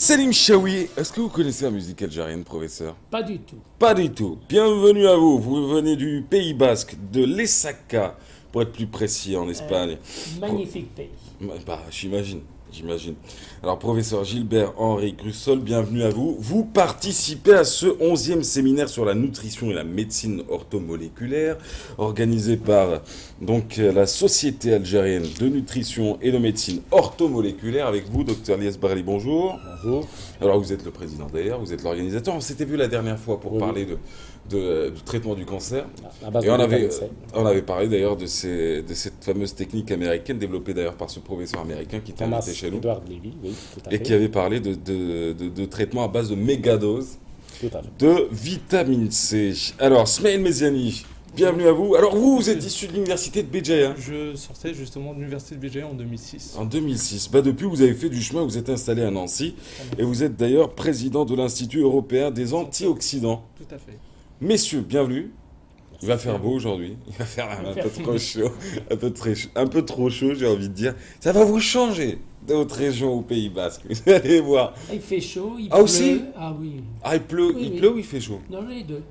Selim Chaoui, est-ce que vous connaissez la musique algérienne, professeur? Pas du tout. Pas du tout. Bienvenue à vous. Vous venez du Pays Basque, de l'Essaca, pour être plus précis, en Espagne. Magnifique pays. Bah, j'imagine. Alors, professeur Gilbert Henri Crussol, bienvenue à vous. Vous participez à ce 11e séminaire sur la nutrition et la médecine orthomoléculaire, organisé par la Société algérienne de nutrition et de médecine orthomoléculaire. Avec vous, docteur Lies Barli, bonjour. Bonjour. Alors, vous êtes le président d'ailleurs, vous êtes l'organisateur. On s'était vu la dernière fois pour parler du traitement du cancer. Et on avait parlé d'ailleurs de cette fameuse technique américaine, développée d'ailleurs par ce professeur américain qui était invité chez nous. Edward Levy, oui, tout à fait. Et qui avait parlé de traitement à base de mégadoses Tout à fait. de vitamine C. Alors, Smaïl Meziani, bienvenue à vous. Alors, vous êtes issu de l'université de Béjaïa, hein? Je sortais justement de l'université de Béjaïa en 2006. En 2006. Bah, depuis, vous avez fait du chemin, vous êtes installé à Nancy. Et vous êtes d'ailleurs président de l'Institut européen des antioxydants. Tout à fait. Messieurs, bienvenue. Il va faire beau aujourd'hui. Il va faire un peu trop chaud. Un peu trop chaud, j'ai envie de dire. Ça va vous changer de votre région au Pays Basque. Vous allez voir. Il fait chaud, il Ah, pleut. aussi Ah oui. Ah, il pleut, Oui, il oui. pleut ou il fait chaud? Non, les deux.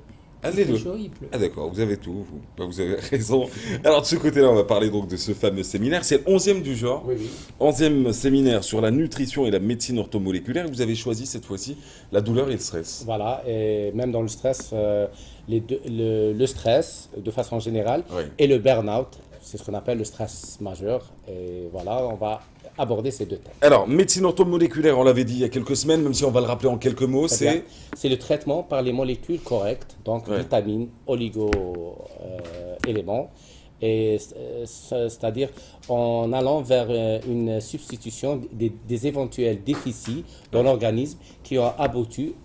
Ah, Il les fait deux. chaud, il pleut. Ah d'accord, vous avez tout, vous. Bah, vous avez raison. Alors de ce côté-là, on va parler donc de ce fameux séminaire. C'est le 11e du genre. Oui, oui. 11e séminaire sur la nutrition et la médecine orthomoléculaire. Vous avez choisi cette fois-ci la douleur et le stress. Voilà, et même dans le stress, le stress de façon générale Oui. et le burn-out, c'est ce qu'on appelle le stress majeur. Et voilà, on va aborder ces deux thèmes. Alors, médecine orthomoléculaire, on l'avait dit il y a quelques semaines, même si on va le rappeler en quelques mots, Très bien. c'est... C'est le traitement par les molécules correctes, donc Ouais. vitamines, oligo-éléments, c'est-à-dire en allant vers une substitution des éventuels déficits dans l'organisme qui ont abouti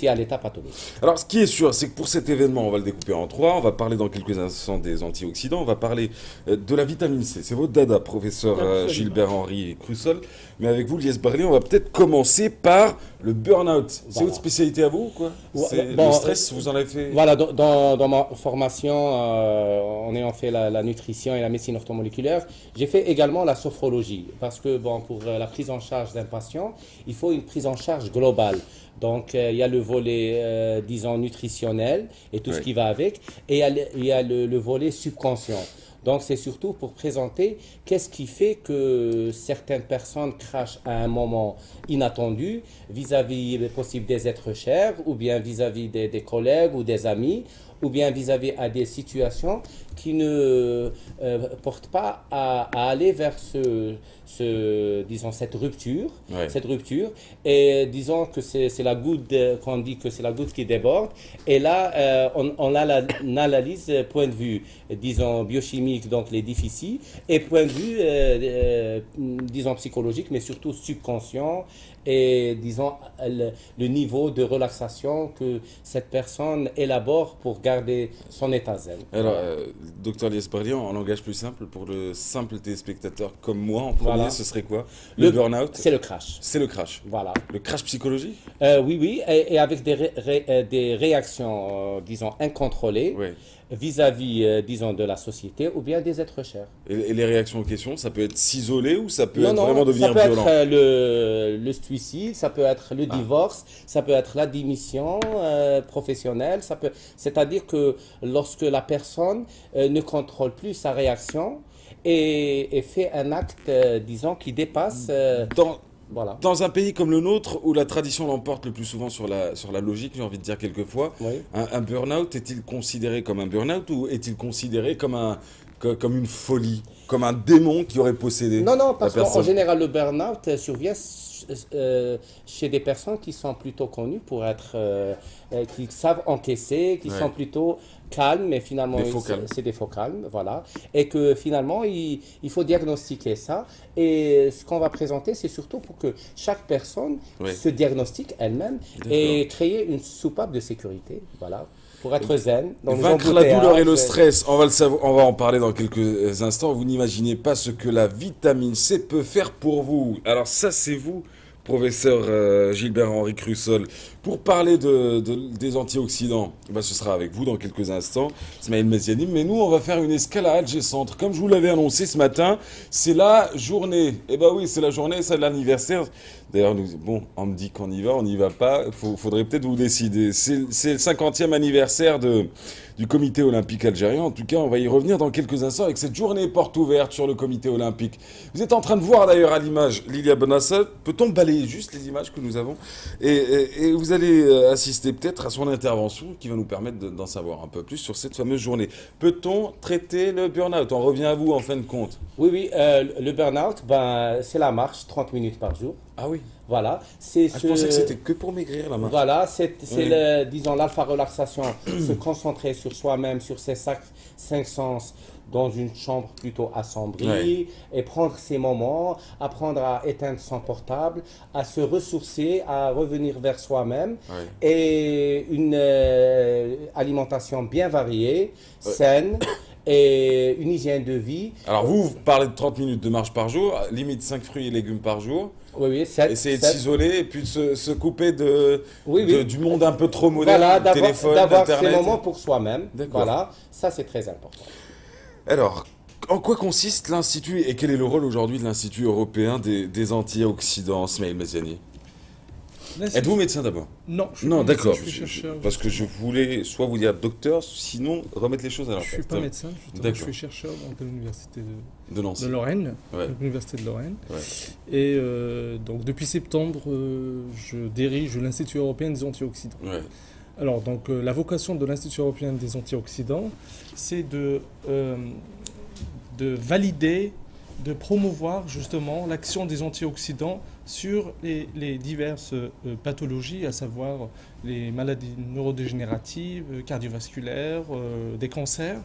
à l'état pathologique. Alors, ce qui est sûr, c'est que pour cet événement, on va le découper en trois. On va parler dans quelques instants des antioxydants. On va parler de la vitamine C. C'est votre dada, professeur Gilbert Henri Crussol. Mais avec vous, Lies Barli, on va peut-être commencer par le burn-out. C'est Voilà. votre spécialité à vous, quoi? C'est Bon, le stress, vous en avez fait? Voilà, dans ma formation, en ayant fait la nutrition et la médecine orthomoléculaire, j'ai fait également la sophrologie. Parce que pour la prise en charge d'un patient, il faut une prise en charge globale. Donc, il y a le volet, disons, nutritionnel et tout ce qui va avec, et il y a le volet subconscient. Donc, c'est surtout pour présenter qu'est-ce qui fait que certaines personnes crachent à un moment inattendu vis-à-vis possible des êtres chers, ou bien vis-à-vis des collègues ou des amis, ou bien vis-à-vis à des situations qui ne portent pas à aller vers disons, cette rupture, Ouais. cette rupture, et disons que c'est la goutte, qu'on dit que c'est la goutte qui déborde, et là, on analyse point de vue, disons, biochimique, donc les déficits, et point de vue, disons, psychologique, mais surtout subconscient, et disons, le niveau de relaxation que cette personne élabore pour garder son état zen. Alors, docteur Lies Barli, en langage plus simple, pour le simple téléspectateur comme moi, en premier, Voilà. ce serait quoi? Le burn-out? C'est le crash. C'est le crash. Voilà. Le crash psychologique? Oui, et avec des réactions, disons, incontrôlées Oui. vis-à-vis, disons, de la société ou bien des êtres chers. Et les réactions aux questions, ça peut être s'isoler ou ça peut Non, être non, vraiment devenir ça peut violent? être le suicide, ça peut être le divorce, ça peut être la démission professionnelle, c'est-à-dire que lorsque la personne ne contrôle plus sa réaction et fait un acte, disons, qui dépasse... voilà. Dans un pays comme le nôtre, où la tradition l'emporte le plus souvent sur la logique, j'ai envie de dire quelquefois, Oui. un burn-out est-il considéré comme un burn-out ou est-il considéré comme une folie, comme un démon qui aurait possédé Non, non, la parce qu'en personne? général, le burn-out survient chez des personnes qui sont plutôt connues pour être, qui savent encaisser, qui Ouais. sont plutôt calmes, mais finalement, Des faux calmes. c'est des faux calmes, voilà. Et que finalement, il faut diagnostiquer ça. Et ce qu'on va présenter, c'est surtout pour que chaque personne Ouais. se diagnostique elle-même et créer une soupape de sécurité, voilà, pour être zen. Dans les Vaincre la douleur et le embouteillages. stress, on va le savoir, on va en parler dans quelques instants. Vous n'imaginez pas ce que la vitamine C peut faire pour vous. Alors ça, c'est vous, professeur Gilbert-Henri Crussol, pour parler des antioxydants. Ben, ce sera avec vous dans quelques instants, Smaïl Meziani. Mais nous, on va faire une escale à Alger Centre. Comme je vous l'avais annoncé ce matin, c'est la journée. Eh ben oui, c'est la journée, c'est l'anniversaire. D'ailleurs, bon, on me dit qu'on y va, on n'y va pas. Faudrait peut-être vous décider. C'est le 50e anniversaire du comité olympique algérien. En tout cas, on va y revenir dans quelques instants avec cette journée porte ouverte sur le comité olympique. Vous êtes en train de voir d'ailleurs à l'image Lilia Benassa. Peut-on balayer juste les images que nous avons et vous allez assister peut-être à son intervention qui va nous permettre d'en savoir un peu plus sur cette fameuse journée. Peut-on traiter le burn-out? On revient à vous en fin de compte. Oui, le burn-out, ben, c'est la marche, 30 minutes par jour. Ah oui. Voilà. Je pensais que c'était que pour maigrir la marche. Voilà, c'est disons, l'alpha-relaxation, se concentrer sur soi-même, sur ses cinq sens, dans une chambre plutôt assombrie, et prendre ses moments, apprendre à éteindre son portable, à se ressourcer, à revenir vers soi-même, et une alimentation bien variée, saine, et une hygiène de vie. Alors vous parlez de 30 minutes de marche par jour, limite 5 fruits et légumes par jour. Oui, essayer de s'isoler et puis de se couper du monde un peu trop moderne, voilà, du téléphone, d'avoir d'Internet. ces moments pour soi-même. Voilà, ça c'est très important. Alors, en quoi consiste l'Institut et quel est le rôle aujourd'hui de l'Institut européen des antioxydants, Smaïl Meziani? Êtes-vous médecin d'abord? Non, je suis non, pas médecin, d'accord. je suis chercheur. Parce que je voulais soit vous dire docteur, sinon remettre les choses à leur place. Je ne suis pas médecin, justement, je suis chercheur à l'université de Lorraine, l'université de Lorraine. Et donc depuis septembre, je dirige l'Institut européen des antioxydants. Alors donc la vocation de l'Institut européen des antioxydants, c'est de valider, de promouvoir justement l'action des antioxydants sur les diverses pathologies, à savoir les maladies neurodégénératives, cardiovasculaires, des cancers,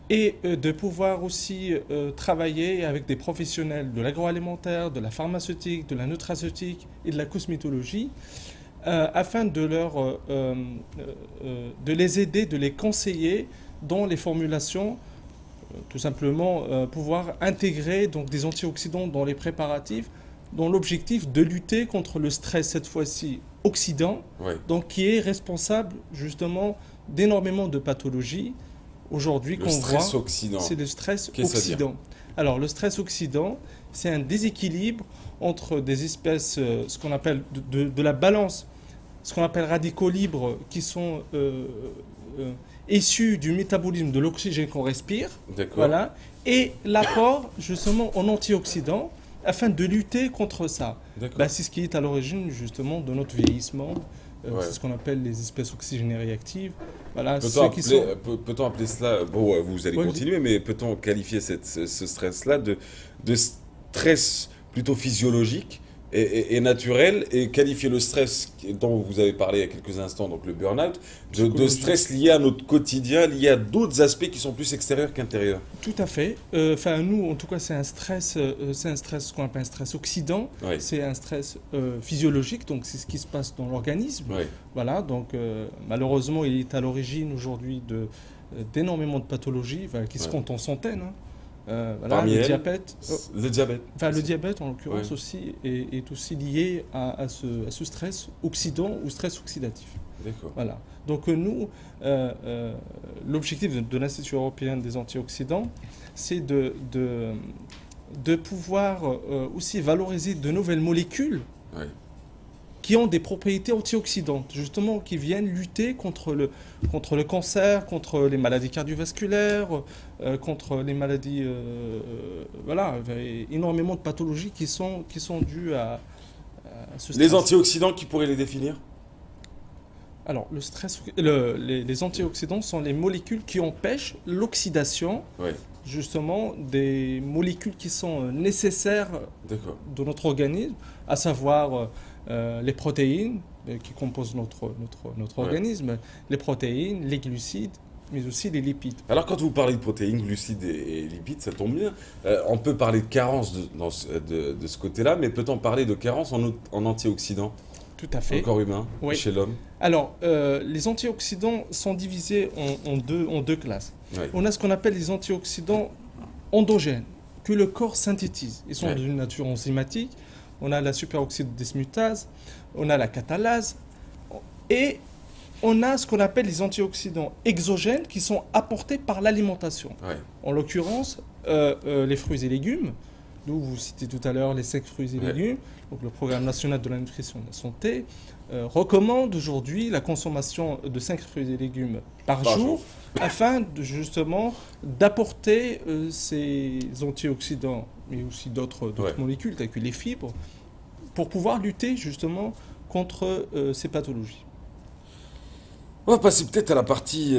et de pouvoir aussi travailler avec des professionnels de l'agroalimentaire, de la pharmaceutique, de la nutraceutique et de la cosmétologie, afin de les aider, de les conseiller dans les formulations, tout simplement pouvoir intégrer donc, des antioxydants dans les préparatifs, dans l'objectif de lutter contre le stress, cette fois-ci oxydant, donc qui est responsable justement d'énormément de pathologies aujourd'hui qu'on voit. Le stress oxydant. C'est le stress oxydant. Alors le stress oxydant, c'est un déséquilibre entre des espèces, ce qu'on appelle de la balance, ce qu'on appelle radicaux libres, qui sont issus du métabolisme de l'oxygène qu'on respire, voilà, et l'apport justement en antioxydants afin de lutter contre ça. C'est ce qui est à l'origine justement de notre vieillissement. C'est ce qu'on appelle les espèces oxygénées réactives. Voilà, peut-on appeler cela, bon, vous allez continuer, mais peut-on qualifier ce stress-là de stress plutôt physiologique et naturel, et qualifier le stress dont vous avez parlé il y a quelques instants, donc le burn-out, de stress lié à notre quotidien, lié à d'autres aspects qui sont plus extérieurs qu'intérieurs? Tout à fait. Nous, en tout cas, c'est un stress, ce qu'on appelle un stress oxydant. C'est un stress physiologique, donc c'est ce qui se passe dans l'organisme. Voilà, donc malheureusement, il est à l'origine aujourd'hui d'énormément de pathologies qui se comptent en centaines. Le diabète. Le diabète, en l'occurrence, aussi, est aussi lié à ce stress oxydant ou stress oxydatif. Voilà. Donc nous, l'objectif de l'Institut européen des antioxydants, c'est de pouvoir aussi valoriser de nouvelles molécules qui ont des propriétés antioxydantes, justement, qui viennent lutter contre le cancer, contre les maladies cardiovasculaires, contre les maladies... énormément de pathologies qui sont dues à ce stress. Les antioxydants, qui pourraient les définir? Alors, les antioxydants sont les molécules qui empêchent l'oxydation, justement, des molécules qui sont nécessaires de notre organisme, à savoir... les protéines qui composent notre organisme, les protéines, les glucides, mais aussi les lipides. Alors quand vous parlez de protéines, glucides et lipides, ça tombe bien. On peut parler de carence de ce côté-là, mais peut-on parler de carence en antioxydants? Tout à fait. Au corps humain, chez l'homme? Alors, les antioxydants sont divisés en deux classes. On a ce qu'on appelle les antioxydants endogènes, que le corps synthétise. Ils sont d'une nature enzymatique. on a la superoxyde dismutase, on a la catalase, et on a ce qu'on appelle les antioxydants exogènes qui sont apportés par l'alimentation. Ouais. En l'occurrence, les fruits et légumes, d'où vous citez tout à l'heure les 5 fruits et légumes. Donc le Programme national de la nutrition et de la santé recommande aujourd'hui la consommation de 5 fruits et légumes par jour afin justement d'apporter ces antioxydants, mais aussi d'autres molécules telles que les fibres, pour pouvoir lutter justement contre ces pathologies. On va passer peut-être à la partie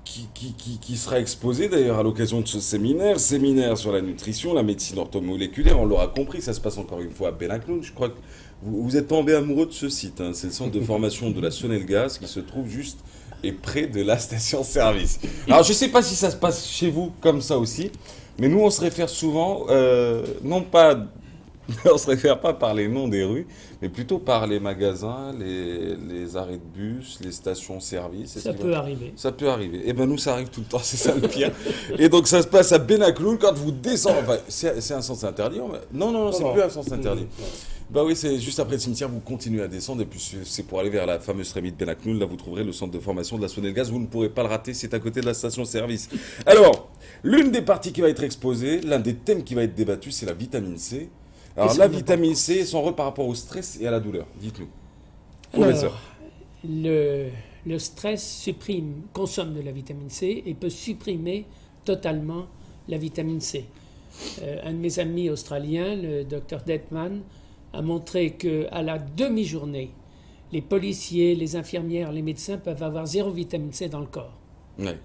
qui sera exposée d'ailleurs à l'occasion de ce séminaire sur la nutrition, la médecine orthomoléculaire. On l'aura compris, ça se passe encore une fois à Benakloun. Je crois que vous êtes tombé amoureux de ce site. Hein. C'est le centre de formation de la Sonelgaz qui se trouve juste et près de la station-service. Alors je ne sais pas si ça se passe chez vous comme ça aussi, mais nous on se réfère souvent, on se réfère pas par les noms des rues, mais plutôt par les magasins, les arrêts de bus, les stations-service. Ça peut arriver. Ça peut arriver. Eh bien, nous, ça arrive tout le temps, c'est ça le pire. Et donc, ça se passe à Benakloun quand vous descendez. Enfin, c'est un sens interdit. Non, c'est plus un sens interdit. Bah oui, c'est juste après le cimetière, vous continuez à descendre, et puis c'est pour aller vers la fameuse trémie de Benakloun. Là, vous trouverez le centre de formation de la Sonelgaz. Vous ne pourrez pas le rater, c'est à côté de la station-service. Alors, l'une des parties qui va être exposée, l'un des thèmes qui va être débattu, c'est la vitamine C. Alors, la vitamine C, son rôle par rapport au stress et à la douleur. Dites-nous. Alors, le stress consomme de la vitamine C et peut supprimer totalement la vitamine C. Un de mes amis australiens, le Dr Detman, a montré qu'à la demi-journée, les policiers, les infirmières, les médecins peuvent avoir 0 vitamine C dans le corps. Ouais.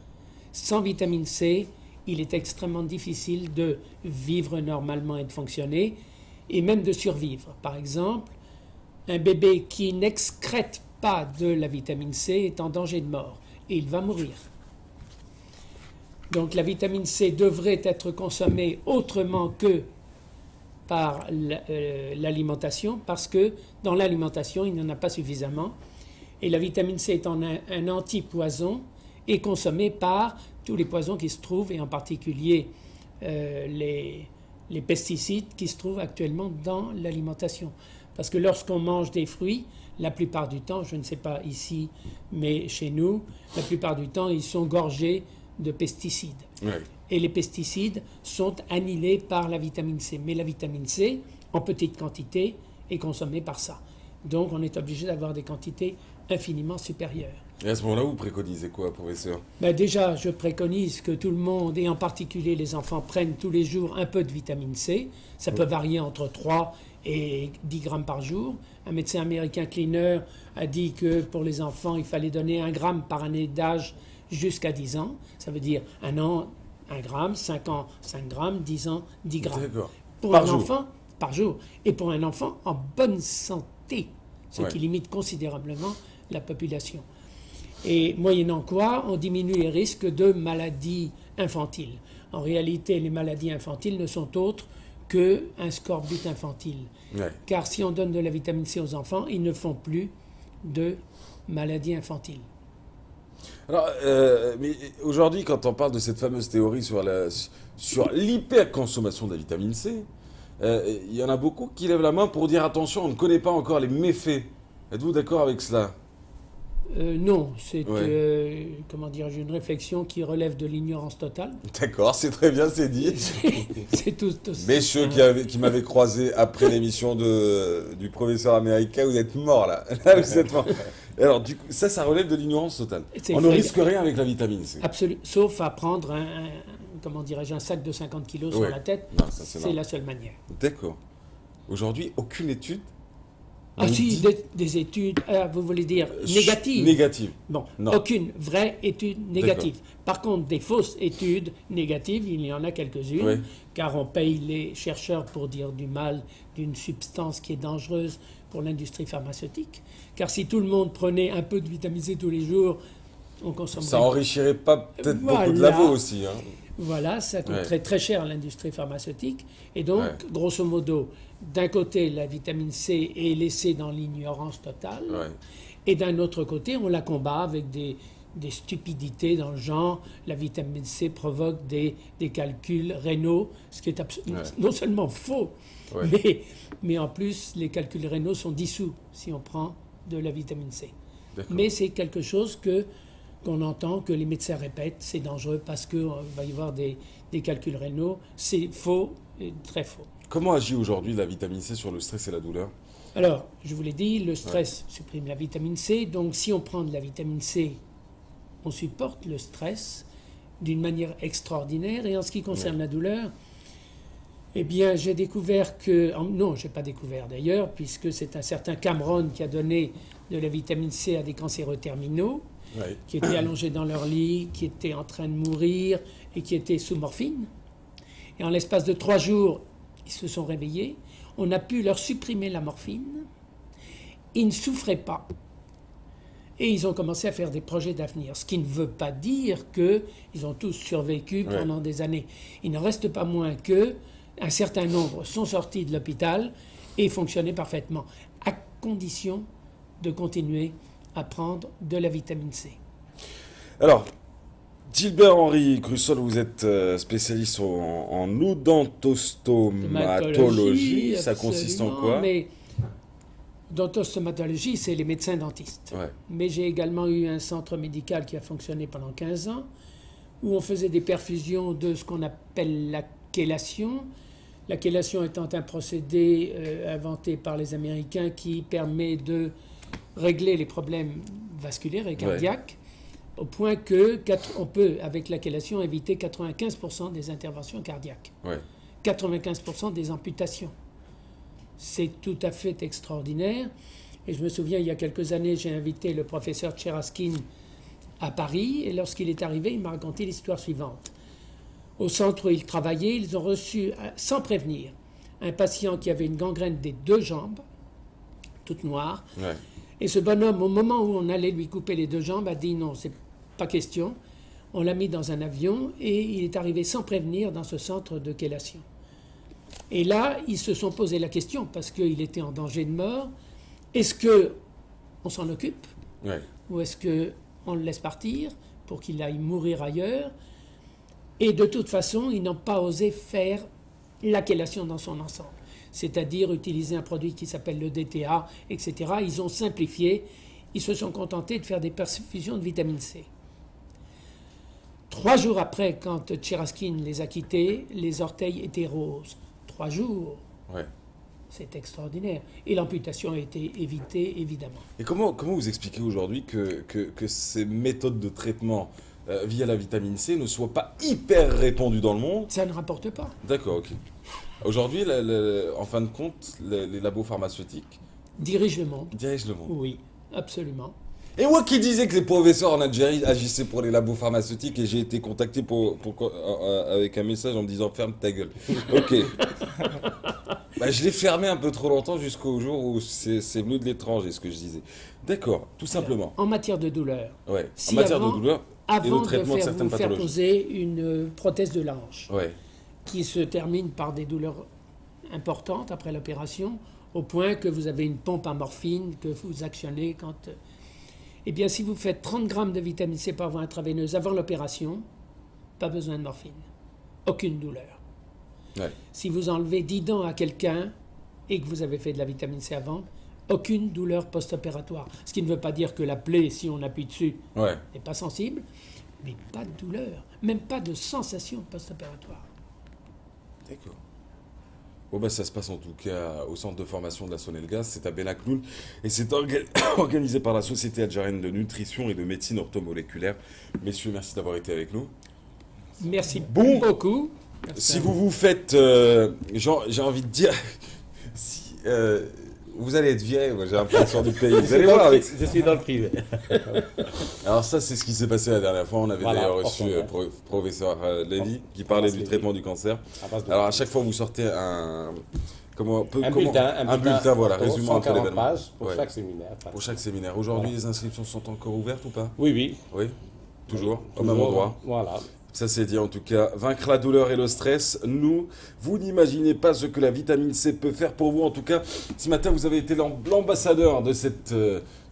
Sans vitamine C, il est extrêmement difficile de vivre normalement et de fonctionner, et même de survivre. Par exemple, un bébé qui n'excrète pas de la vitamine C est en danger de mort et il va mourir. Donc la vitamine C devrait être consommée autrement que par l'alimentation, parce que dans l'alimentation, il n'y en a pas suffisamment. Et la vitamine C étant un antipoison, est consommée par tous les poisons qui se trouvent, et en particulier les pesticides qui se trouvent actuellement dans l'alimentation. Parce que lorsqu'on mange des fruits, la plupart du temps, je ne sais pas ici, mais chez nous, la plupart du temps, ils sont gorgés de pesticides. Oui. Et les pesticides sont annihilés par la vitamine C. Mais la vitamine C, en petite quantité, est consommée par ça. Donc on est obligé d'avoir des quantités infiniment supérieures. Et à ce moment-là, vous préconisez quoi, professeur ? Déjà, je préconise que tout le monde, et en particulier les enfants, prennent tous les jours un peu de vitamine C. Ça peut varier entre 3 et 10 grammes par jour. Un médecin américain Cleaner a dit que pour les enfants, il fallait donner 1 gramme par année d'âge jusqu'à 10 ans. Ça veut dire 1 an, 1 gramme, 5 ans, 5 grammes, 10 ans, 10 grammes. D'accord. Pour un enfant, par jour. Et pour un enfant en bonne santé, ce qui limite considérablement la population. Et moyennant quoi, on diminue les risques de maladies infantiles. En réalité, les maladies infantiles ne sont autres qu'un scorbut infantile. Ouais. Car si on donne de la vitamine C aux enfants, ils ne font plus de maladies infantiles. Alors, mais aujourd'hui, quand on parle de cette fameuse théorie sur l'hyperconsommation de la vitamine C, il y en a beaucoup qui lèvent la main pour dire attention, on ne connaît pas encore les méfaits. Êtes-vous d'accord avec cela ? Non, c'est une réflexion qui relève de l'ignorance totale. D'accord, c'est très bien, c'est dit. C'est tout. Messieurs qui m'avaient croisé après l'émission du professeur américain, vous êtes morts là. Là, vous êtes morts. Alors, du coup, ça relève de l'ignorance totale. On ne risque rien avec la vitamine C. Absolument, sauf à prendre un sac de 50 kilos sur la tête. Non, c'est la seule manière. D'accord. Aujourd'hui, aucune étude. Ah si, des études, vous voulez dire négatives. Négatives. Bon, non. Aucune vraie étude négative. Par contre, des fausses études négatives, il y en a quelques-unes, car on paye les chercheurs pour dire du mal d'une substance qui est dangereuse pour l'industrie pharmaceutique. Car si tout le monde prenait un peu de vitamine C tous les jours, on consommerait... Ça enrichirait pas peut-être beaucoup de labo aussi. Hein. Voilà, ça coûterait très cher à l'industrie pharmaceutique. Et donc, grosso modo, d'un côté, la vitamine C est laissée dans l'ignorance totale, et d'un autre côté, on la combat avec des des stupidités dans le genre la vitamine C provoque des calculs rénaux, ce qui est non seulement faux, mais en plus les calculs rénaux sont dissous si on prend de la vitamine C. Mais c'est quelque chose qu'on entend, que les médecins répètent, c'est dangereux parce qu'il va y avoir des calculs rénaux. C'est faux, très faux. Comment agit aujourd'hui la vitamine C sur le stress et la douleur? Alors, je vous l'ai dit, le stress supprime la vitamine C. Donc, si on prend de la vitamine C, on supporte le stress d'une manière extraordinaire. Et en ce qui concerne la douleur, eh bien, j'ai découvert que... Non, je n'ai pas découvert d'ailleurs, puisque c'est un certain Cameron qui a donné de la vitamine C à des cancéreux terminaux, qui étaient allongés dans leur lit, qui étaient en train de mourir et qui étaient sous morphine. Et en l'espace de 3 jours, ils se sont réveillés. On a pu leur supprimer la morphine. Ils ne souffraient pas. Et ils ont commencé à faire des projets d'avenir. Ce qui ne veut pas dire qu'ils ont tous survécu pendant des années. Il n'en reste pas moins qu'un certain nombre sont sortis de l'hôpital et fonctionnaient parfaitement, à condition de continuer à prendre de la vitamine C. Alors, Gilbert-Henri Crussol, vous êtes spécialiste en odontostomatologie. Ça consiste en quoi? Odontostomatologie, c'est les médecins dentistes. Mais j'ai également eu un centre médical qui a fonctionné pendant 15 ans, où on faisait des perfusions de ce qu'on appelle la chélation. La chélation étant un procédé inventé par les Américains qui permet de régler les problèmes vasculaires et cardiaques, au point qu'on peut, avec la chélation, éviter 95% des interventions cardiaques, 95% des amputations. C'est tout à fait extraordinaire. Et je me souviens, il y a quelques années, j'ai invité le professeur Tcheraskin à Paris, et lorsqu'il est arrivé, il m'a raconté l'histoire suivante. Au centre où il travaillait, ils ont reçu, sans prévenir, un patient qui avait une gangrène des 2 jambes, toute noire. Et ce bonhomme, au moment où on allait lui couper les 2 jambes, a dit non, c'est pas question. On l'a mis dans un avion et il est arrivé sans prévenir dans ce centre de chélation. Et là, ils se sont posé la question, parce qu'il était en danger de mort, est-ce qu'on s'en occupe ou est-ce qu'on le laisse partir pour qu'il aille mourir ailleurs? Et de toute façon, ils n'ont pas osé faire la chélation dans son ensemble, c'est-à-dire utiliser un produit qui s'appelle le DTA, etc. Ils ont simplifié, ils se sont contentés de faire des perfusions de vitamine C. 3 jours après, quand Tcheraskin les a quittés, les orteils étaient roses. 3 jours. C'est extraordinaire. Et l'amputation a été évitée, évidemment. Et comment vous expliquez aujourd'hui que ces méthodes de traitement via la vitamine C ne soient pas hyper répandues dans le monde? Ça ne rapporte pas. D'accord, ok. Aujourd'hui, en fin de compte, les labos pharmaceutiques dirigent le monde. Dirigent le monde. Oui, absolument. Et moi qui disais que les professeurs en Algérie agissaient pour les labos pharmaceutiques, et j'ai été contacté avec un message en me disant ferme ta gueule. Ok. Je l'ai fermé un peu trop longtemps jusqu'au jour où c'est venu de l'étranger, ce que je disais. D'accord, tout simplement. En matière de douleur. En matière de douleur et de traitement de certaines pathologies. Avant de faire poser une prothèse de l'ange, qui se termine par des douleurs importantes après l'opération, au point que vous avez une pompe à morphine que vous actionnez quand... Eh bien, si vous faites 30 grammes de vitamine C par voie intraveineuse avant l'opération, pas besoin de morphine. Aucune douleur. Si vous enlevez 10 dents à quelqu'un et que vous avez fait de la vitamine C avant, aucune douleur post-opératoire. Ce qui ne veut pas dire que la plaie, si on appuie dessus, n'est pas sensible, mais pas de douleur, même pas de sensation post-opératoire. D'accord. Bon, ça se passe en tout cas au centre de formation de la Saône-et-le-Gaz, c'est à Benakloul, et c'est organisé par la Société algérienne de nutrition et de médecine orthomoléculaire. Messieurs, merci d'avoir été avec nous. Merci beaucoup. Si vous faites, j'ai envie de dire, vous allez être viré, moi j'ai l'impression du pays. Vous allez voir. Je suis dans le privé. Alors ça, c'est ce qui s'est passé la dernière fois. On avait d'ailleurs reçu professeur Lévy qui parlait du traitement du cancer. Alors à chaque fois, vous sortez un bulletin, voilà, résumant entre l'événement. Pour chaque séminaire. Pour chaque séminaire. Aujourd'hui, les inscriptions sont encore ouvertes ou pas? Oui. Toujours au même endroit. Voilà. Ça c'est dit en tout cas, vaincre la douleur et le stress, vous n'imaginez pas ce que la vitamine C peut faire pour vous. En tout cas, ce matin vous avez été l'ambassadeur de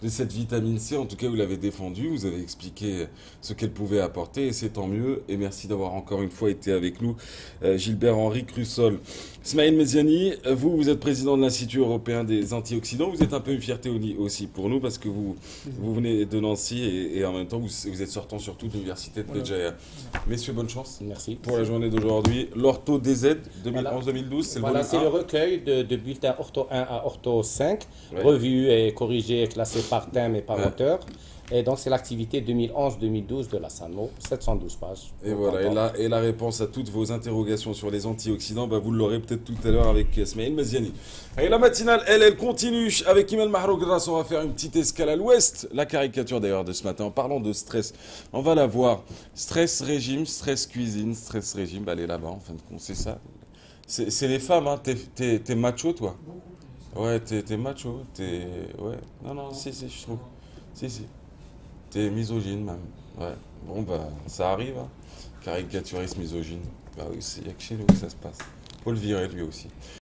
de cette vitamine C. En tout cas, vous l'avez défendue, vous avez expliqué ce qu'elle pouvait apporter et c'est tant mieux. Et merci d'avoir encore une fois été avec nous, Gilbert-Henri Crussol. Smaïl Medjani, vous êtes président de l'Institut européen des antioxydants. Vous êtes un peu une fierté aussi pour nous parce que vous venez de Nancy et en même temps vous êtes sortant surtout de l'université de Béjaïa. Messieurs, bonne chance. Merci. Pour la journée d'aujourd'hui. L'Ortho DZ 2011-2012, c'est le Voilà, c'est le recueil de bulletins Ortho 1 à Ortho 5, revus et corrigés et classés par thème et par auteur. Et donc, c'est l'activité 2011-2012 de la SANMO, 712 pages. Et voilà, et la réponse à toutes vos interrogations sur les antioxydants, vous l'aurez peut-être tout à l'heure avec Smaïl Medjani. Et la matinale, elle continue avec Imel Mahrougras. On va faire une petite escale à l'ouest. La caricature d'ailleurs de ce matin, en parlant de stress, on va la voir. Stress régime, stress cuisine, stress régime, elle est là-bas, en fin de compte, c'est ça. C'est les femmes, hein. T'es macho, toi? Ouais, t'es macho. Ouais, non, si, je trouve. Si. T'es misogyne même. Ouais. Bon ça arrive, hein. Caricaturiste misogyne. Bah oui, il n'y a que chez nous que ça se passe. Faut le virer lui aussi.